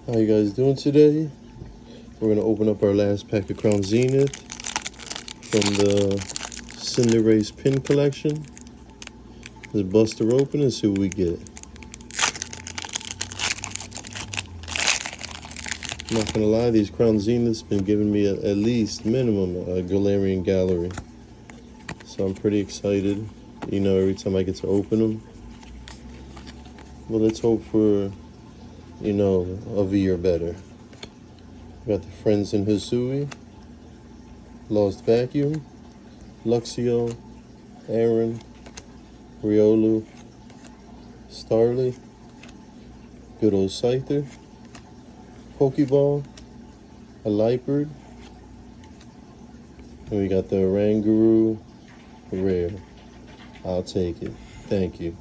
How you guys doing today? We're gonna open up our last pack of Crown Zenith from the Cinderace pin collection. Let's bust her open and see what we get. I'm not gonna lie, these Crown Zeniths been giving me at least minimum a Galarian Gallery. So I'm pretty excited, you know, every time I get to open them. Well, let's hope for, you know, a V or better. We got the Friends in Hisui, Lost Vacuum, Luxio, Aaron, Riolu, Starly, good old Scyther, Pokeball, a Lightbird, and we got the Oranguru rare. I'll take it. Thank you.